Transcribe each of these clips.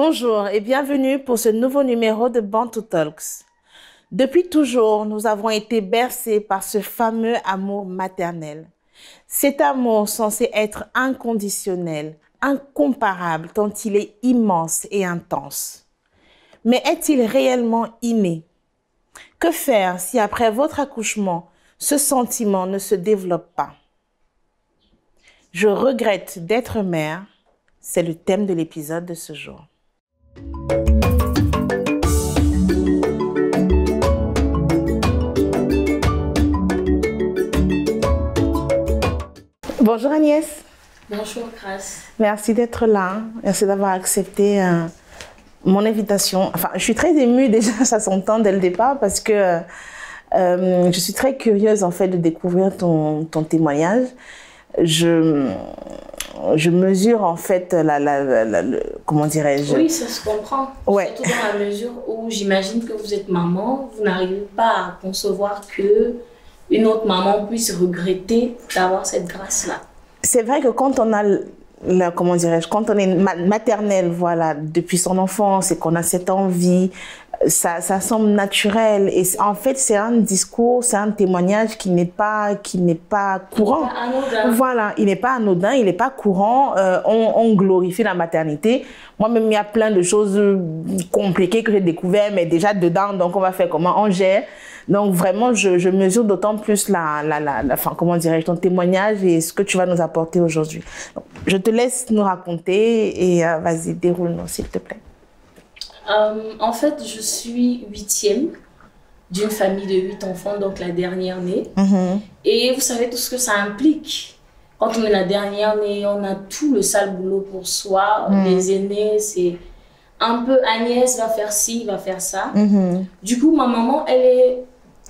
Bonjour et bienvenue pour ce nouveau numéro de Bantu Talks. Depuis toujours, nous avons été bercés par ce fameux amour maternel. Cet amour censé être inconditionnel, incomparable tant il est immense et intense. Mais est-il réellement inné? Que faire si après votre accouchement, ce sentiment ne se développe pas? Je regrette d'être mère, c'est le thème de l'épisode de ce jour. Bonjour Agnès. Bonjour Grace. Merci d'être là. Merci d'avoir accepté mon invitation. Enfin, je suis très émue déjà, ça s'entend dès le départ parce que je suis très curieuse en fait de découvrir ton témoignage. Je mesure en fait comment dirais-je? Oui, ça se comprend. Ouais. Surtout dans la mesure où j'imagine que vous êtes maman, vous n'arrivez pas à concevoir que une autre maman puisse regretter d'avoir cette grâce-là. C'est vrai que quand on a comment dirais-je, quand on est maternelle, voilà, depuis son enfance et qu'on a cette envie, ça semble naturel. Et en fait, c'est un discours, c'est un témoignage qui n'est pas courant. Pas anodin. Voilà, il n'est pas anodin, il n'est pas courant. On glorifie la maternité. Moi-même, il y a plein de choses compliquées que j'ai découvertes, mais déjà dedans, donc on va faire comment on gère. Donc vraiment, je mesure d'autant plus comment dirais-je, ton témoignage et ce que tu vas nous apporter aujourd'hui. Je te laisse nous raconter et vas-y, déroule-nous s'il te plaît. En fait, je suis 8e d'une famille de 8 enfants, donc la dernière née. Et vous savez tout ce que ça implique. Quand on est la dernière née, on a tout le sale boulot pour soi. Les aînés, c'est un peu Agnès va faire ci, va faire ça. Du coup, ma maman, elle est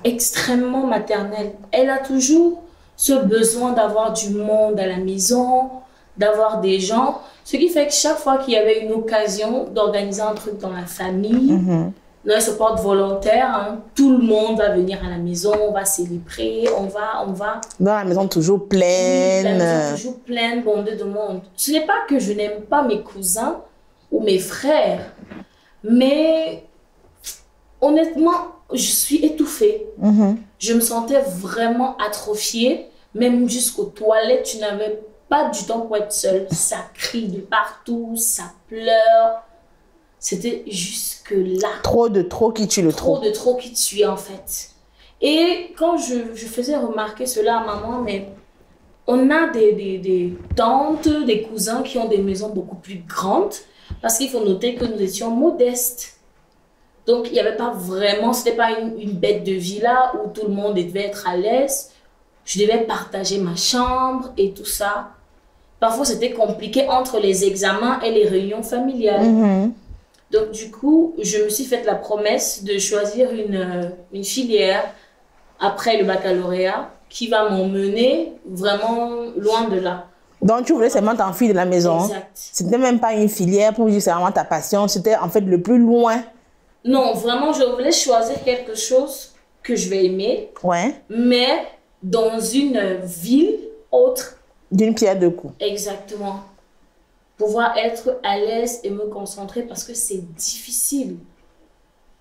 extrêmement maternelle. Elle a toujours ce besoin d'avoir du monde à la maison, d'avoir des gens. Ce qui fait que chaque fois qu'il y avait une occasion d'organiser un truc dans la famille, elle se porte volontaire, hein, tout le monde va venir à la maison, on va célébrer, on va... Dans la maison toujours pleine. Oui, la maison toujours pleine, bondée de monde. Ce n'est pas que je n'aime pas mes cousins ou mes frères, mais honnêtement, je suis étouffée. Je me sentais vraiment atrophiée, même jusqu'aux toilettes, tu n'avais pas du temps pour être seule. Ça crie de partout, ça pleure. C'était jusque là. Trop de trop qui tue le trop. Trop de trop qui tue en fait. Et quand je faisais remarquer cela à maman, mais on a des tantes, des cousins qui ont des maisons beaucoup plus grandes parce qu'il faut noter que nous étions modestes. Donc il n'y avait pas vraiment, c'était pas une bête de villa où tout le monde devait être à l'aise. Je devais partager ma chambre et tout ça. Parfois, c'était compliqué entre les examens et les réunions familiales. Donc, du coup, je me suis fait la promesse de choisir une filière après le baccalauréat qui va m'emmener vraiment loin de là. Donc, tu voulais seulement t'enfuir de la maison. Exact. C'était même pas une filière pour dire que c'est vraiment ta passion. C'était en fait le plus loin. Non, vraiment, je voulais choisir quelque chose que je vais aimer. Ouais. Mais dans une ville autre. D'une pierre deux coups. Exactement. Pouvoir être à l'aise et me concentrer parce que c'est difficile.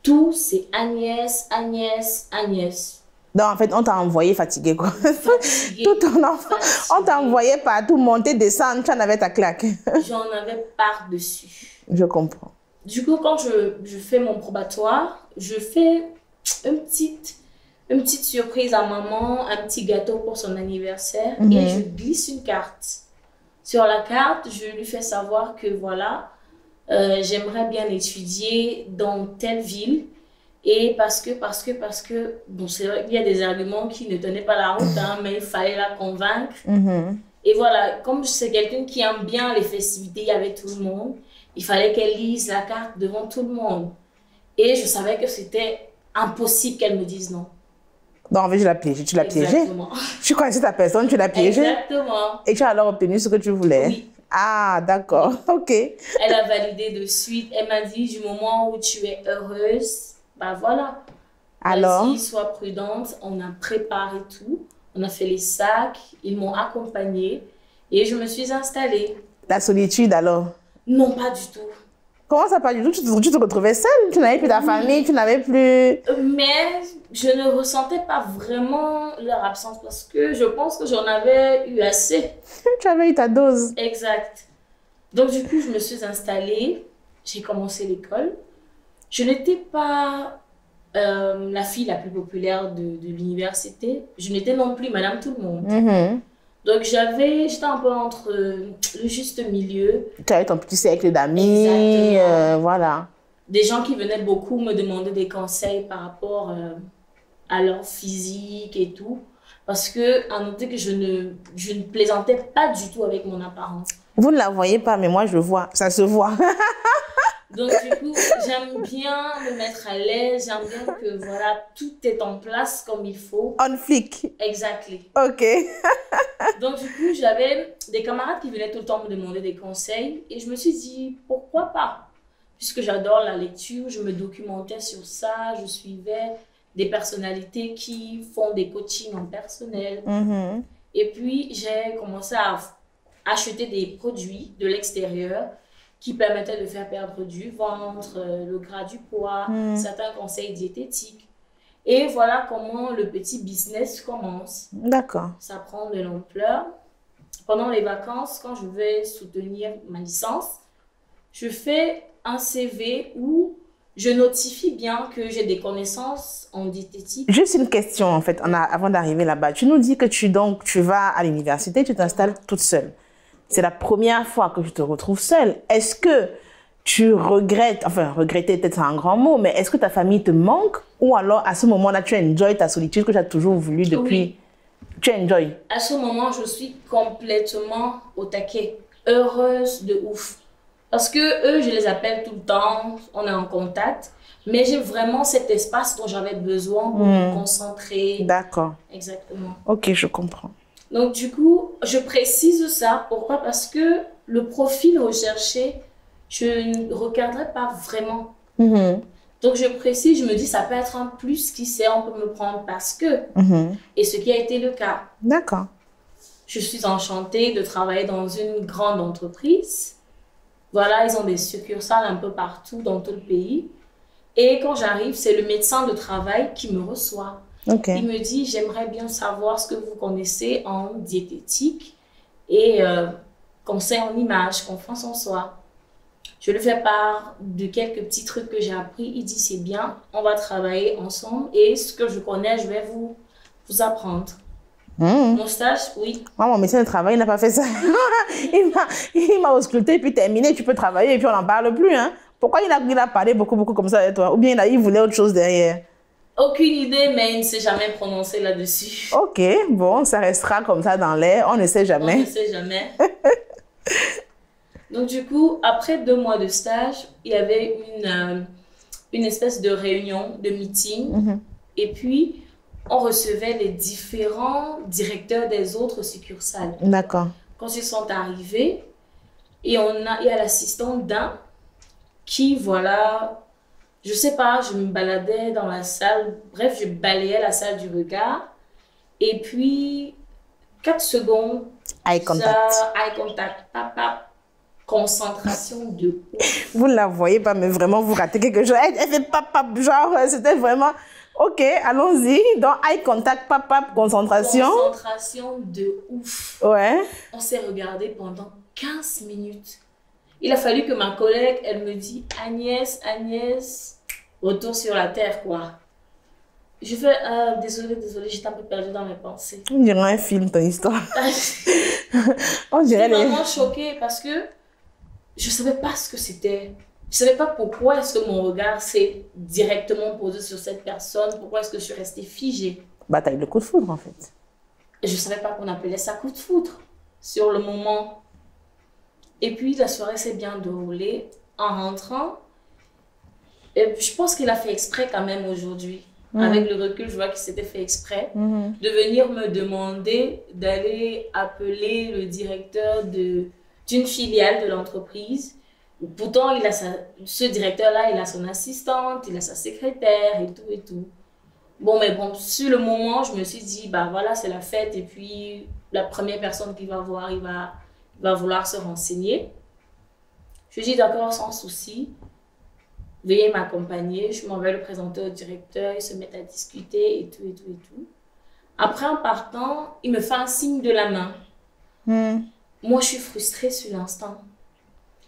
Tout, c'est Agnès, Agnès, Agnès. Donc, en fait, on t'a envoyé fatigué, quoi. Fatiguée, Tout ton enfant. On t'a envoyé partout, monter, descendre, tu en avais ta claque. J'en avais par-dessus. Je comprends. Du coup, quand je fais mon probatoire, je fais une petite surprise à maman, un petit gâteau pour son anniversaire et je glisse une carte. Sur la carte, je lui fais savoir que voilà, j'aimerais bien étudier dans telle ville et parce que, bon, c'est vrai qu'il y a des arguments qui ne tenaient pas la route, hein, mais il fallait la convaincre. Et voilà, comme c'est quelqu'un qui aime bien les festivités avec tout le monde, il fallait qu'elle lise la carte devant tout le monde. Et je savais que c'était impossible qu'elle me dise non. Donc, en fait, tu l'as piégé. Exactement. Tu connaissais ta personne, tu l'as piégé. Exactement. Et tu as alors obtenu ce que tu voulais. Oui. Ah, d'accord. OK. Elle a validé de suite. Elle m'a dit, du moment où tu es heureuse, bah voilà. Alors? Vas-y, sois prudente. On a préparé tout. On a fait les sacs. Ils m'ont accompagnée. Et je me suis installée. La solitude, alors? Non, pas du tout. Comment ça, pas du tout? Tu te retrouvais seule? Tu n'avais plus ta famille, tu n'avais plus... Mais je ne ressentais pas vraiment leur absence parce que je pense que j'en avais eu assez. Tu avais eu ta dose. Exact. Donc, du coup, je me suis installée. J'ai commencé l'école. Je n'étais pas la fille la plus populaire de l'université. Je n'étais non plus Madame Tout-le-Monde. Donc, j'étais un peu entre le juste milieu. Tu avais ton petit cercle d'amis, voilà. Des gens qui venaient beaucoup me demander des conseils par rapport à leur physique et tout. Parce que, à noter que je ne plaisantais pas du tout avec mon apparence. Vous ne la voyez pas, mais moi, je vois. Ça se voit. Donc, du coup, j'aime bien me mettre à l'aise. J'aime bien que, voilà, tout est en place comme il faut. On flic. Exactly. OK. Donc, du coup, j'avais des camarades qui venaient tout le temps me demander des conseils. Et je me suis dit, pourquoi pas? Puisque j'adore la lecture, je me documentais sur ça. Je suivais des personnalités qui font des coachings en personnel. Et puis, j'ai commencé à acheter des produits de l'extérieur qui permettaient de faire perdre du ventre, le gras du poids, certains conseils diététiques. Et voilà comment le petit business commence. D'accord. Ça prend de l'ampleur. Pendant les vacances, quand je vais soutenir ma licence, je fais un CV où je notifie bien que j'ai des connaissances en diététique. Juste une question, en fait, avant d'arriver là-bas. Tu nous dis que tu vas à l'université, tu t'installes toute seule. C'est la première fois que je te retrouve seule. Est-ce que tu regrettes, enfin, regretter peut-être un grand mot, mais est-ce que ta famille te manque? Ou alors, à ce moment-là, tu enjoy ta solitude que tu as toujours voulu depuis? Oui. Tu enjoy? À ce moment, je suis complètement au taquet. Heureuse de ouf. Parce que eux, je les appelle tout le temps, on est en contact. Mais j'ai vraiment cet espace dont j'avais besoin pour me concentrer. D'accord. Exactement. Ok, je comprends. Donc, du coup, je précise ça. Pourquoi? Parce que le profil recherché, je ne regarderai pas vraiment. Donc, je précise, je me dis, ça peut être un plus, qui sait, on peut me prendre parce que. Et ce qui a été le cas. D'accord. Je suis enchantée de travailler dans une grande entreprise. Voilà, ils ont des succursales un peu partout dans tout le pays. Et quand j'arrive, c'est le médecin de travail qui me reçoit. Okay. Il me dit, j'aimerais bien savoir ce que vous connaissez en diététique et conseils en image, confiance en soi. Je lui fais part de quelques petits trucs que j'ai appris. Il dit, c'est bien, on va travailler ensemble et ce que je connais, je vais vous apprendre. Mon stage, oui. Moi, mon médecin de travail, il n'a pas fait ça. il m'a ausculté, puis terminé, tu peux travailler et puis on n'en parle plus. Hein. Pourquoi il a parlé beaucoup comme ça avec toi? Ou bien il voulait autre chose derrière? Aucune idée, mais il ne s'est jamais prononcé là-dessus. Ok, bon, ça restera comme ça dans l'air, on ne sait jamais. On ne sait jamais. Donc du coup, après 2 mois de stage, il y avait une espèce de réunion, de meeting. Et puis, on recevait les différents directeurs des autres succursales. D'accord. Quand ils sont arrivés, et il y a l'assistant d'un qui, voilà, je sais pas, je me baladais dans la salle, bref, je balayais la salle du regard. Et puis, 4 secondes. Eye contact. Eye contact, papa. Concentration de ouf. Vous ne la voyez pas, mais vraiment, vous ratez quelque chose. Elle fait papa, genre, c'était vraiment... Ok, allons-y. Donc, eye contact, papa, concentration. Concentration de ouf. Ouais. On s'est regardé pendant 15 minutes. Il a fallu que ma collègue, elle me dise, Agnès, retour sur la terre, quoi. Je fais, désolée, j'étais un peu perdue dans mes pensées. On dirait un film, ton histoire. On dirait j'étais vraiment choquée parce que je ne savais pas ce que c'était. Je ne savais pas pourquoi est-ce que mon regard s'est directement posé sur cette personne. Pourquoi est-ce que je suis restée figée. Bataille de coup de foudre, en fait. Et je ne savais pas qu'on appelait ça coup de foudre sur le moment. Et puis, la soirée s'est bien déroulée. En rentrant, et je pense qu'il a fait exprès quand même aujourd'hui. Avec le recul, je vois qu'il s'était fait exprès de venir me demander d'aller appeler le directeur d'une filiale de l'entreprise. Pourtant, ce directeur-là, il a son assistante, il a sa secrétaire et tout et tout. Bon, mais bon, sur le moment, je me suis dit, bah voilà, c'est la fête. Et puis, la première personne qu'il va voir, il va vouloir se renseigner. Je lui dis d'accord, sans souci. Veuillez m'accompagner. Je m'en vais le présenter au directeur. Ils se mettent à discuter et tout, et tout, et tout. Après, en partant, il me fait un signe de la main. Moi, je suis frustrée sur l'instant.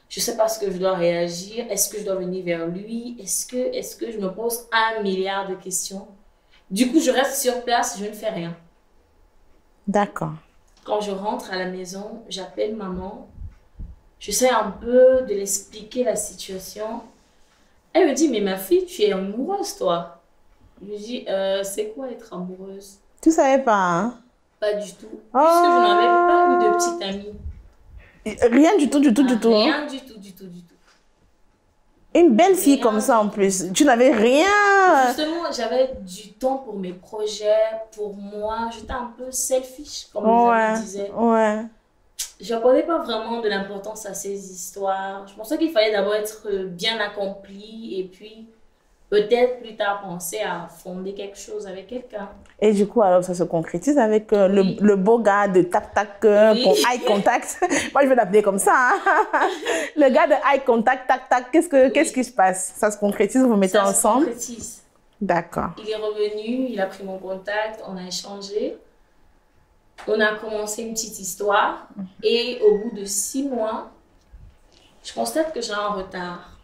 Je ne sais pas ce que je dois réagir. Est-ce que je dois venir vers lui? Est-ce que je me pose 1 milliard de questions? Du coup, je reste sur place, je ne fais rien. D'accord. Quand je rentre à la maison, j'appelle maman. J'essaie un peu de l'expliquer la situation. Elle me dit, mais ma fille, tu es amoureuse, toi. Je lui dis, c'est quoi être amoureuse? Tu savais pas, hein? Pas du tout. Puisque je n'avais pas eu de petite amie. Rien du tout, du tout, du tout. Rien du tout, du tout, du tout. Une belle fille Rien comme ça en plus. Tu n'avais rien. Justement, j'avais du temps pour mes projets, pour moi. J'étais un peu selfish, comme les amis disaient. Ouais. Je n'accordais pas vraiment de l'importance à ces histoires. Je pensais qu'il fallait d'abord être bien accompli et puis peut-être plus tard penser à fonder quelque chose avec quelqu'un. Et du coup, alors ça se concrétise avec le beau gars de tac-tac, eye contact. Moi, je vais l'appeler comme ça. Hein. Le gars de eye contact, tac-tac, qu'est-ce qui se passe? Ça se concrétise, vous vous mettez ensemble? Ça se concrétise. D'accord. Il est revenu, il a pris mon contact, on a échangé. On a commencé une petite histoire. Et au bout de 6 mois, je constate que j'ai un retard.